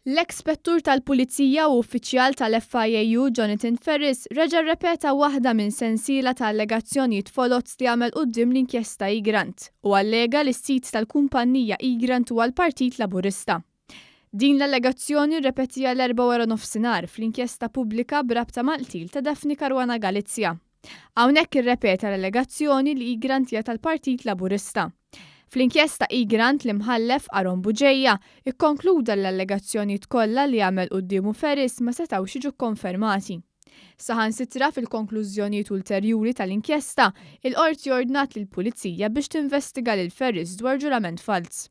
L-ekspettur tal-Pulizija u uffiċjal tal-FIAU Jonathan Ferris reġa' rrepeta waħda minn sensiela ta' allegazzjonijiet folots li għamel quddiem l-inkjesta Egrant u allega li s-sit tal-kumpanija Egrant huwa l-Partit Laburista. Din l-allegazzjoni rrepetija l-4:00 fl-inkjesta pubblika b'rabta mal-qtil ta' Daphne Caruana Galizia. Hawnhekk irrepeta l-allegazzjoni li Egrant hija tal-Partit Laburista. Fl-inkjesta Egrant li mħallef Aaron Buġejja ikkonkluda l-allegazzjonijiet kollha li għamel qudiemu Ferris ma setgħux jiġu konfermati. Saħansitra fil-konklużjonijiet ulterjuri tal-inkjesta, il-qorti ordnat lill-Pulizija biex tinvestiga lil Ferris dwar ġurament fals.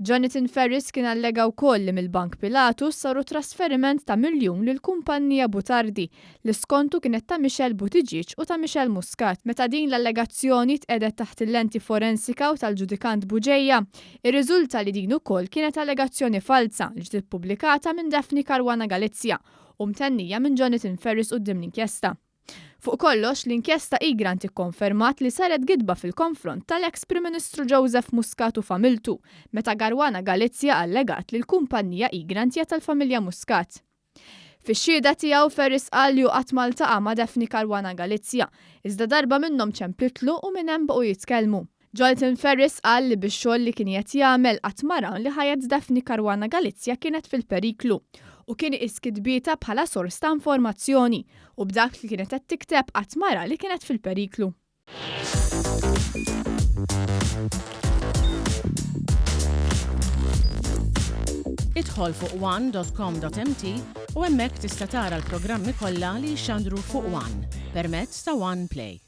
Jonathan Ferris kien allega wkoll li mill-Bank Pilatus saru trasferiment ta' miljun lill-kumpanija Butardi li skontu kienet ta' Michel Buttigieg u ta' Michel Muscat. Meta din l-allegazzjoni tqedet taħt il-lenti forensika u tal-ġudikant Buġejja, ir-riżulta li din ukoll kienet allegazzjoni falsa li ġiet ippubblikata minn Daphne Caruana Galizia u mtennija minn Jonathan Ferris quddiem l-inkjesta. Fuq kollox, l-inkjesta Egrant ikkonfermat li saret gidba fil-konfront tal-eks Prim Ministru Joseph Muscat u familtu, meta Caruana Galizia allegat li l-kumpanija Egrant hija tal-familja Muscat. Fix-xhieda tiegħu Ferris qal li qatt ma ltaqa' ma' Daphne Caruana Galizia, iżda darba minnhom ċemplitlu u minn hemm baqgħu jitkellmu. Jonathan Ferris qal li bix-xogħol li kien qed jagħmel qatt mara li ħajja Daphne Caruana Galizia kienet fil-periklu u kien iskidbieta bħala sors ta' informazzjoni u b'dak li kienet qed tikteb qatt mara li kienet fil-periklu. Idħol fuq one.com.mt u hemmhekk tista' tara l-programmi kollha li jxandru fuq One permezz ta' One Play.